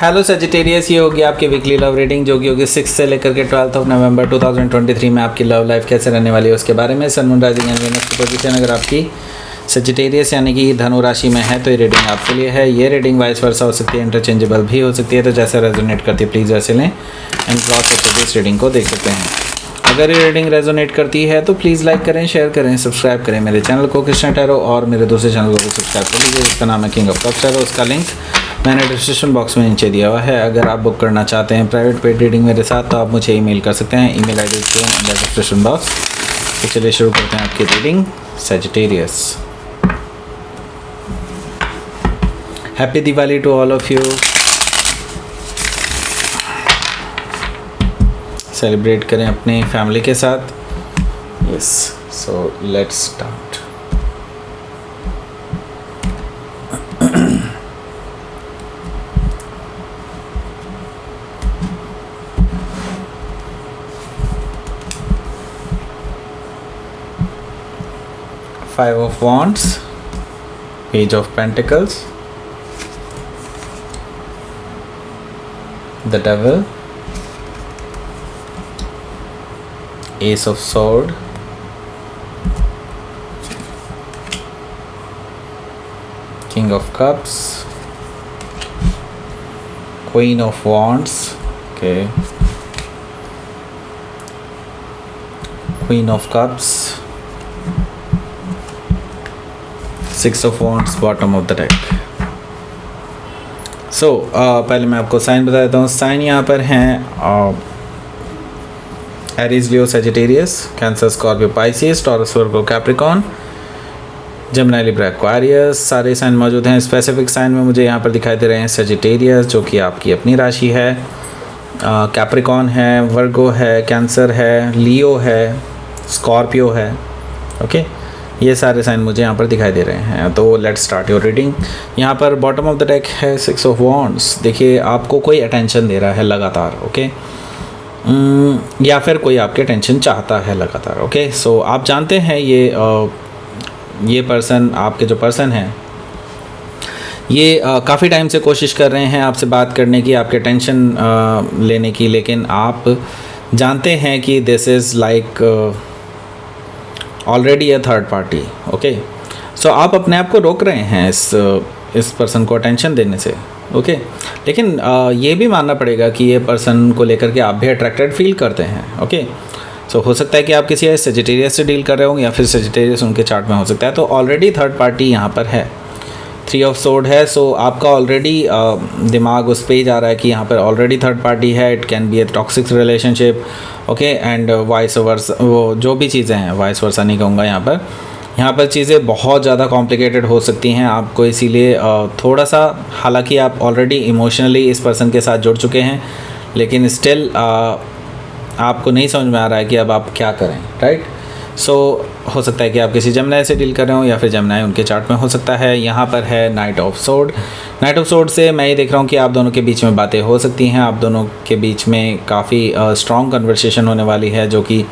Hello Sagittarius, ये होगी आपकी वीकली लव रीडिंग जो कि होगी 6 से लेकर के 12 ऑफ नवंबर 2023 में आपकी लव लाइफ कैसे रहने वाली है उसके बारे में। Sun moon rising and Venus की पोजीशन अगर आपकी सजिटेरियस यानी कि धनु राशि में है तो ये रीडिंग आपके लिए है। ये रीडिंग वाइस वर्सा हो सकती है, इंटरचेंजेबल भी हो सकती है, तो जैसे रेजोनेट करती है प्लीज़ वैसे लें एंड क्रॉस करके इस रीडिंग को देख सकते हैं। अगर ये रीडिंग रेजोनेट करती है तो प्लीज़ लाइक करें, शेयर करें, सब्सक्राइब करें मेरे चैनल को कृष्णा टैरो और मेरे दूसरे चैनल को भी सब्सक्राइब कर लीजिए जिसका नाम है किंग ऑफ कप्स टैरो। उसका लिंक मैंने डिस्क्रिप्शन बॉक्स में नीचे दिया हुआ है। अगर आप बुक करना चाहते हैं प्राइवेट पेड रीडिंग मेरे साथ तो आप मुझे ईमेल कर सकते हैं, ईमेल आईडी डिस्क्रिप्शन बॉक्स। तो चलिए शुरू करते हैं आपकी reading. Sagittarius, happy Diwali to all of you. Celebrate करें अपनी फैमिली के साथ। Yes, so let's start. Five of Wands, Page of Pentacles, the Devil, Ace of Sword, King of Cups, Queen of Wands, okay, Queen of Cups, Six of Wands, bottom of the deck. So पहले मैं आपको sign बता देता हूँ। Sign यहाँ पर हैं Aries, Leo, Sagittarius, Cancer, Scorpio, Pisces, Taurus, Virgo, Capricorn, Gemini, Libra, Aquarius, सारे साइन मौजूद हैं। स्पेसिफिक साइन में मुझे यहाँ पर दिखाई दे रहे हैं सजिटेरियस जो कि आपकी अपनी राशि है, कैप्रिकॉन है, वर्गो है, कैंसर है, लियो है, स्कॉर्पियो है। ओके, ये सारे साइन मुझे यहाँ पर दिखाई दे रहे हैं। तो लेट्स स्टार्ट योर रीडिंग। यहाँ पर बॉटम ऑफ द डेक है सिक्स ऑफ वॉन्ड्स। देखिए आपको कोई अटेंशन दे रहा है लगातार, ओके, या फिर कोई आपके अटेंशन चाहता है लगातार। ओके, सो आप जानते हैं ये पर्सन, आपके जो पर्सन हैं ये काफ़ी टाइम से कोशिश कर रहे हैं आपसे बात करने की, आपके अटेंशन लेने की, लेकिन आप जानते हैं कि this is like already a third party. Okay, so आप अपने आप को रोक रहे हैं इस पर्सन को अटेंशन देने से। ओके, लेकिन ये भी मानना पड़ेगा कि ये पर्सन को लेकर के आप भी अट्रैक्टेड फील करते हैं। ओके, सो हो सकता है कि आप किसी सजिटेरियस से डील कर रहे हो या फिर सजिटेरियस उनके चार्ट में हो सकता है। तो ऑलरेडी थर्ड पार्टी यहाँ पर है, थ्री ऑफ सोर्ड है। सो आपका ऑलरेडी दिमाग उस पे जा रहा है कि यहाँ पर ऑलरेडी थर्ड पार्टी है। It can be a toxic relationship, okay, and vice versa, वो जो भी चीज़ें हैं, वाइस वर्सा नहीं कहूँगा, यहाँ पर चीज़ें बहुत ज़्यादा कॉम्प्लिकेटेड हो सकती हैं आपको। इसीलिए थोड़ा सा, हालांकि आप ऑलरेडी इमोशनली इस पर्सन के साथ जुड़ चुके हैं, लेकिन स्टिल आपको नहीं समझ में आ रहा है कि अब आप क्या करें, राइट। सो हो सकता है कि आप किसी जेमिनी से डील कर रहे हो या फिर जेमिनी उनके चार्ट में हो सकता है। यहाँ पर है night of sword. Night of sword से मैं ये देख रहा हूँ कि आप दोनों के बीच में बातें हो सकती हैं, आप दोनों के बीच में काफ़ी स्ट्रॉन्ग कन्वर्सेशन होने वाली है जो कि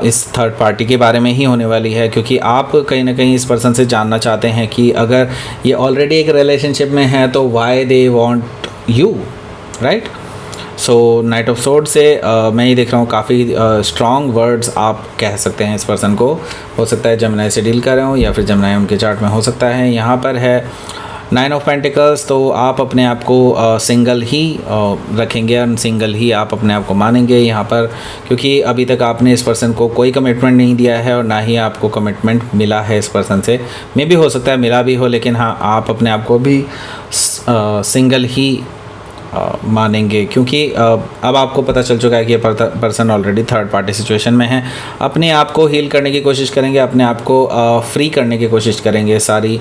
इस थर्ड पार्टी के बारे में ही होने वाली है, क्योंकि आप कहीं ना कहीं इस पर्सन से जानना चाहते हैं कि अगर ये ऑलरेडी एक रिलेशनशिप में है तो why they want you, right. So night of sword से मैं ये देख रहा हूँ काफ़ी स्ट्रॉन्ग वर्ड्स आप कह सकते हैं इस पर्सन को। हो सकता है जेमिनी से डील कर रहे हो या फिर जेमिनी उनके चार्ट में हो सकता है। यहाँ पर है नाइन ऑफ पेंटिकल्स, तो आप अपने आप को सिंगल ही रखेंगे और सिंगल ही आप अपने आप को मानेंगे यहाँ पर, क्योंकि अभी तक आपने इस पर्सन को कोई कमिटमेंट नहीं दिया है और ना ही आपको कमिटमेंट मिला है इस पर्सन से। मे भी हो सकता है मिला भी हो, लेकिन हाँ आप अपने आप को भी सिंगल ही मानेंगे, क्योंकि अब आपको पता चल चुका है कि ये person already third party situation में है। अपने आप को हील करने की कोशिश करेंगे, अपने आप को फ्री करने की कोशिश करेंगे सारी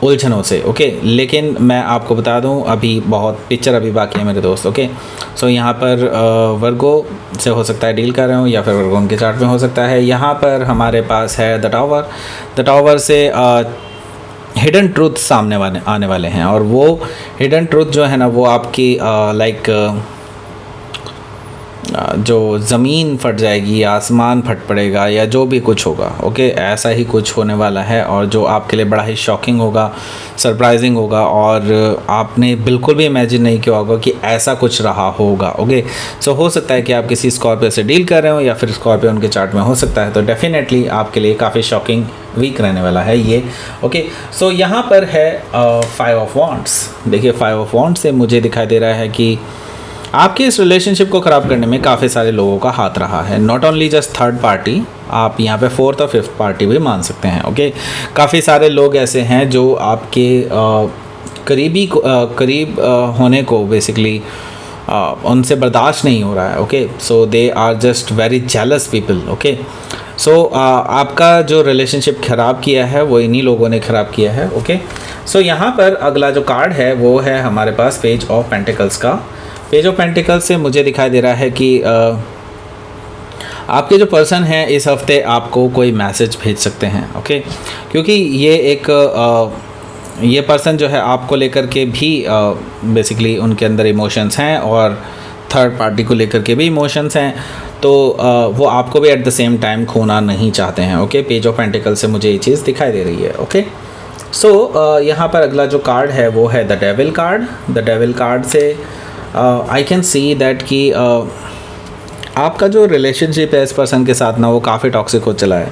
उलझनों से। ओके, लेकिन मैं आपको बता दूं अभी बहुत पिक्चर अभी बाकी है मेरे दोस्त। ओके, सो यहाँ पर वर्गो से हो सकता है डील कर रहे हो या फिर वर्गो उनके चार्ट में हो सकता है। यहाँ पर हमारे पास है द टावर। द टावर से हिडन ट्रूथ सामने आने वाले हैं, और वो हिडन ट्रूथ जो है ना वो आपकी लाइक जो ज़मीन फट जाएगी, आसमान फट पड़ेगा या जो भी कुछ होगा, ओके, ऐसा ही कुछ होने वाला है और जो आपके लिए बड़ा ही शॉकिंग होगा, सरप्राइजिंग होगा और आपने बिल्कुल भी इमेजिन नहीं किया होगा कि ऐसा कुछ रहा होगा, ओके। सो हो सकता है कि आप किसी स्कॉर्पियो से डील कर रहे हो या फिर स्कॉर्पियो उनके चार्ट में हो सकता है, तो डेफिनेटली आपके लिए काफ़ी शॉकिंग वीक रहने वाला है ये, ओके। सो यहाँ पर है 5 ऑफ वॉन्ड्स। देखिए 5 ऑफ वॉन्ड्स से मुझे दिखाई दे रहा है कि आपके इस रिलेशनशिप को ख़राब करने में काफ़ी सारे लोगों का हाथ रहा है, not only just third party, आप यहाँ पे फोर्थ और फिफ्थ पार्टी भी मान सकते हैं, ओके। काफ़ी सारे लोग ऐसे हैं जो आपके करीब होने को बेसिकली उनसे बर्दाश्त नहीं हो रहा है, okay. So they are just very jealous people, okay. So आपका जो रिलेशनशिप ख़राब किया है वो इन्हीं लोगों ने ख़राब किया है, ओके। सो यहाँ पर अगला जो कार्ड है वो है हमारे पास पेज ऑफ पेंटिकल्स का। पेज ऑफ पेंटिकल्स से मुझे दिखाई दे रहा है कि आपके जो पर्सन हैं इस हफ्ते आपको कोई मैसेज भेज सकते हैं, ओके। क्योंकि ये पर्सन जो है आपको लेकर के भी बेसिकली उनके अंदर इमोशंस हैं और थर्ड पार्टी को लेकर के भी इमोशंस हैं, तो वो आपको भी एट द सेम टाइम खोना नहीं चाहते हैं, ओके। पेज ऑफ पेंटिकल से मुझे ये चीज़ दिखाई दे रही है, ओके। सो यहाँ पर अगला जो कार्ड है वो है the devil card. The devil card से आई कैन सी दैट कि आपका जो रिलेशनशिप है इस पर्सन के साथ ना वो काफ़ी टॉक्सिक हो चला है,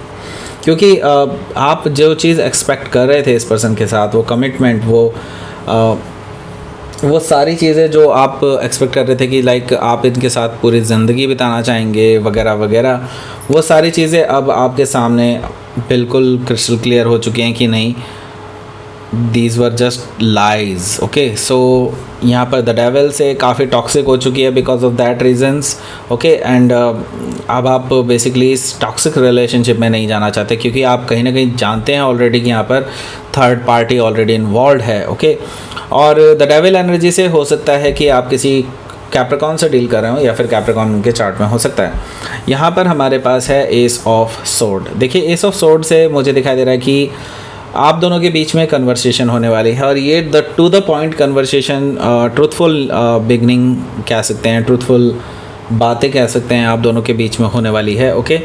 क्योंकि आप जो चीज़ एक्सपेक्ट कर रहे थे इस पर्सन के साथ, वो कमिटमेंट, वो सारी चीज़ें जो आप एक्सपेक्ट कर रहे थे कि लाइक आप इनके साथ पूरी ज़िंदगी बिताना चाहेंगे वगैरह वगैरह, वो सारी चीज़ें अब आपके सामने बिल्कुल क्रिस्टल क्लियर हो चुकी हैं कि नहीं, these were just lies, okay. So यहाँ पर द डेविल से काफ़ी टॉक्सिक हो चुकी है because of that reasons, okay. And अब आप बेसिकली इस टॉक्सिक रिलेशनशिप में नहीं जाना चाहते, क्योंकि आप कहीं ना कहीं जानते हैं ऑलरेडी कि यहाँ पर थर्ड पार्टी ऑलरेडी इन्वॉल्व है, ओके। और द डेविल एनर्जी से हो सकता है कि आप किसी कैप्रिकॉर्न से डील कर रहे हो या फिर कैप्रिकॉर्न उनके चार्ट में हो सकता है। यहाँ पर हमारे पास है एस ऑफ सोर्ड। देखिए एस ऑफ सोर्ड से मुझे दिखाई दे रहा है कि आप दोनों के बीच में कन्वर्सेशन होने वाली है और ये to the point conversation, truthful beginning कह सकते हैं, ट्रूथफुल बातें कह सकते हैं, आप दोनों के बीच में होने वाली है, ओके।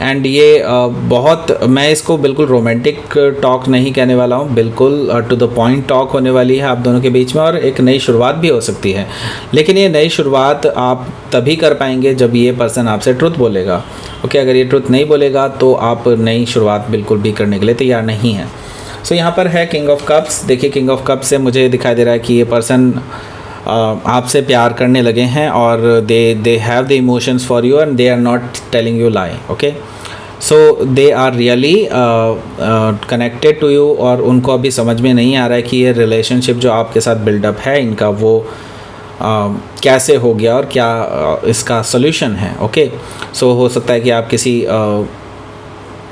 एंड ये बहुत, मैं इसको बिल्कुल रोमांटिक टॉक नहीं कहने वाला हूँ, बिल्कुल टू द पॉइंट टॉक होने वाली है आप दोनों के बीच में और एक नई शुरुआत भी हो सकती है। लेकिन ये नई शुरुआत आप तभी कर पाएंगे जब ये पर्सन आपसे ट्रुथ बोलेगा, ओके। अगर ये ट्रुथ नहीं बोलेगा तो आप नई शुरुआत बिल्कुल भी करने के लिए तैयार नहीं हैं। सो यहाँ पर है किंग ऑफ कप्स। देखिए किंग ऑफ कप्स से मुझे दिखाई दे रहा है कि ये पर्सन आपसे प्यार करने लगे हैं और they have the emotions for you and they are not telling you lie, okay. So they are really connected to you और उनको अभी समझ में नहीं आ रहा है कि ये रिलेशनशिप जो आपके साथ बिल्डअप है इनका वो कैसे हो गया और क्या इसका सोल्यूशन है, ओके। सो हो सकता है कि आप किसी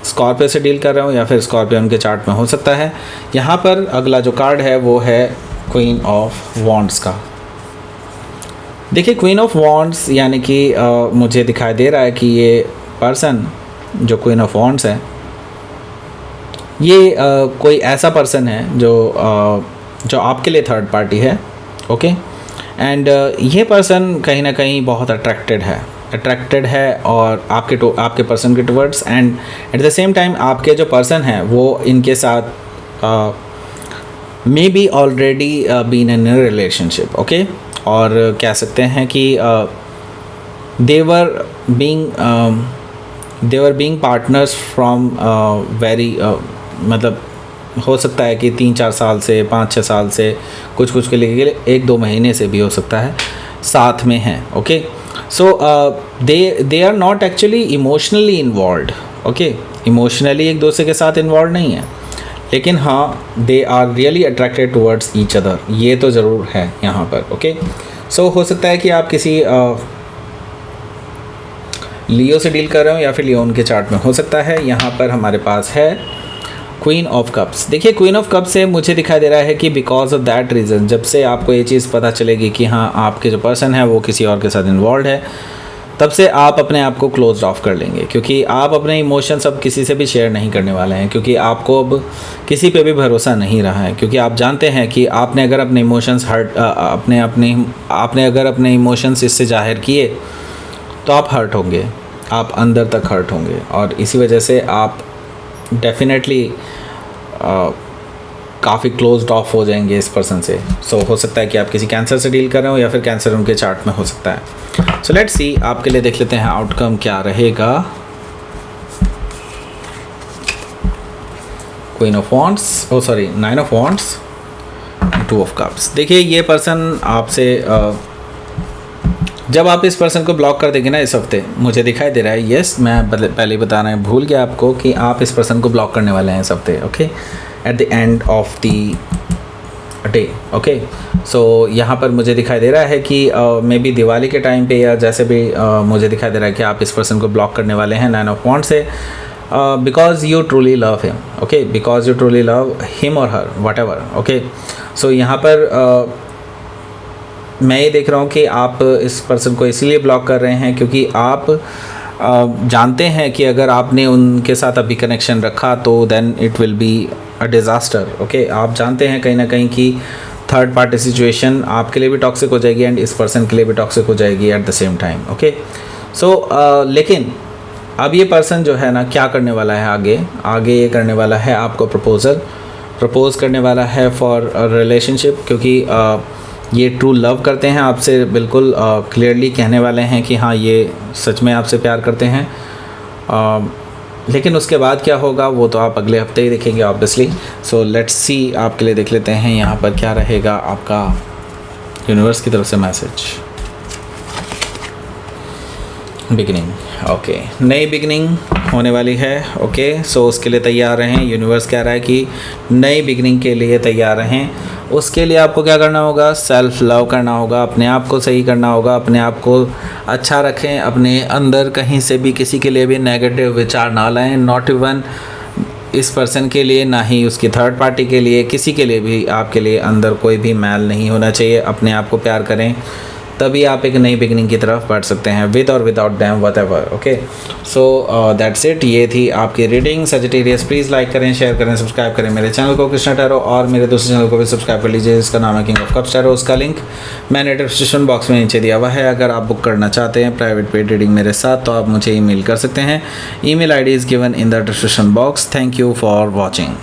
स्कॉर्पियो से डील कर रहे हो या फिर स्कॉर्पियो उनके चार्ट में हो सकता है। यहाँ पर अगला जो कार्ड है वो है क्वीन ऑफ वॉन्ड्स का। देखिए क्वीन ऑफ वॉन्ड्स यानी कि मुझे दिखाई दे रहा है कि ये पर्सन जो क्वीन ऑफ वॉन्ड्स है ये कोई ऐसा पर्सन है जो आपके लिए थर्ड पार्टी है, ओके। एंड ये पर्सन कहीं ना कहीं बहुत अट्रैक्टेड है और आपके पर्सन के towards, and at the same time आपके जो पर्सन हैं वो इनके साथ may be already been in a relationship, okay. और कह सकते हैं कि there being partners from very, मतलब हो सकता है कि 3-4 साल से 5-6 साल से, कुछ के लिए 1-2 महीने से भी हो सकता है साथ में हैं, okay. So they are not actually emotionally involve, okay. Emotionally एक दूसरे के साथ इन्वॉल्व नहीं है, लेकिन हाँ they are really attracted towards each other, ये तो ज़रूर है यहाँ पर, ओके। सो हो सकता है कि आप किसी लियो से डील कर रहे हो या फिर लियो उनके चार्ट में हो सकता है। यहाँ पर हमारे पास है क्वीन ऑफ कप्स। देखिए क्वीन ऑफ कप्स से मुझे दिखाई दे रहा है कि बिकॉज ऑफ दैट रीज़न, जब से आपको ये चीज़ पता चलेगी कि हाँ आपके जो पर्सन है वो किसी और के साथ इन्वॉल्व है, तब से आप अपने आप को क्लोज ऑफ कर लेंगे, क्योंकि आप अपने इमोशंस अब किसी से भी शेयर नहीं करने वाले हैं, क्योंकि आपको अब किसी पे भी भरोसा नहीं रहा है, क्योंकि आप जानते हैं कि आपने अगर अपने इमोशंस आपने अगर अपने इमोशंस इससे जाहिर किए तो आप हर्ट होंगे, आप अंदर तक हर्ट होंगे, और इसी वजह से आप डेफिनेटली काफ़ी क्लोज्ड ऑफ हो जाएंगे इस पर्सन से। सो हो सकता है कि आप किसी कैंसर से डील कर रहे हो या फिर कैंसर उनके चार्ट में हो सकता है। सो लेट्स सी, आपके लिए देख लेते हैं आउटकम क्या रहेगा। Queen of wands, oh sorry, 9 of wands, 2 of cups. देखिए ये पर्सन आपसे जब आप इस पर्सन को ब्लॉक कर देंगे ना इस हफ्ते, मुझे दिखाई दे रहा है, यस मैं पहले ही बताना है भूल गया आपको कि आप इस पर्सन को ब्लॉक करने वाले हैं इस हफ्ते, okay, at the end of the day, okay. So यहाँ पर मुझे दिखाई दे रहा है कि मे बी दिवाली के टाइम पे या जैसे भी मुझे दिखाई दे रहा है कि आप इस पर्सन को ब्लॉक करने वाले हैं 9 ऑफ वॉन्ड्स से, because you truly love him, okay, because you truly love him और हर, वट एवर, ओके। सो यहाँ पर मैं ये देख रहा हूँ कि आप इस पर्सन को इसीलिए ब्लॉक कर रहे हैं क्योंकि आप जानते हैं कि अगर आपने उनके साथ अभी कनेक्शन रखा तो then it will be a disaster, okay. आप जानते हैं कहीं ना कहीं कि थर्ड पार्टी सिचुएशन आपके लिए भी टॉक्सिक हो जाएगी एंड इस पर्सन के लिए भी टॉक्सिक हो जाएगी at the same time, okay. So लेकिन अब ये पर्सन जो है ना क्या करने वाला है आगे ये करने वाला है आपको प्रपोज करने वाला है फॉर रिलेशनशिप, क्योंकि ये ट्रू लव करते हैं आपसे, बिल्कुल क्लियरली कहने वाले हैं कि हाँ ये सच में आपसे प्यार करते हैं। लेकिन उसके बाद क्या होगा वो तो आप अगले हफ्ते ही देखेंगे ऑब्वियसली। सो लेट्स सी, आपके लिए देख लेते हैं यहाँ पर क्या रहेगा आपका यूनिवर्स की तरफ से मैसेज। बिगिनिंग, ओके, नई बिगिनिंग होने वाली है, ओके। सो उसके लिए तैयार रहें। यूनिवर्स कह रहा है कि नई बिगिनिंग के लिए तैयार रहें। उसके लिए आपको क्या करना होगा, सेल्फ लव करना होगा, अपने आप को सही करना होगा, अपने आप को अच्छा रखें, अपने अंदर कहीं से भी किसी के लिए भी नेगेटिव विचार ना लाएं, नॉट इवन इस पर्सन के लिए, ना ही उसकी थर्ड पार्टी के लिए, किसी के लिए भी आपके लिए अंदर कोई भी मैल नहीं होना चाहिए। अपने आप को प्यार करें, तभी आप एक नई बिगिनिंग की तरफ बढ़ सकते हैं, विद और without dam whatever, okay. So that's it, ये थी आपकी रीडिंग। सजिटेरियस प्लीज़ लाइक करें, शेयर करें, सब्सक्राइब करें मेरे चैनल को कृष्णा टैरो, और मेरे दूसरे चैनल को भी सब्सक्राइब कर लीजिए, इसका नाम है किंग ऑफ कप्स टैरो। उसका लिंक मैंने डिस्क्रिप्शन बॉक्स में नीचे दिया हुआ है। अगर आप बुक करना चाहते हैं प्राइवेट पेड रीडिंग मेरे साथ तो आप मुझे ईमेल कर सकते हैं। Email ID is given in the description box. Thank you for watching.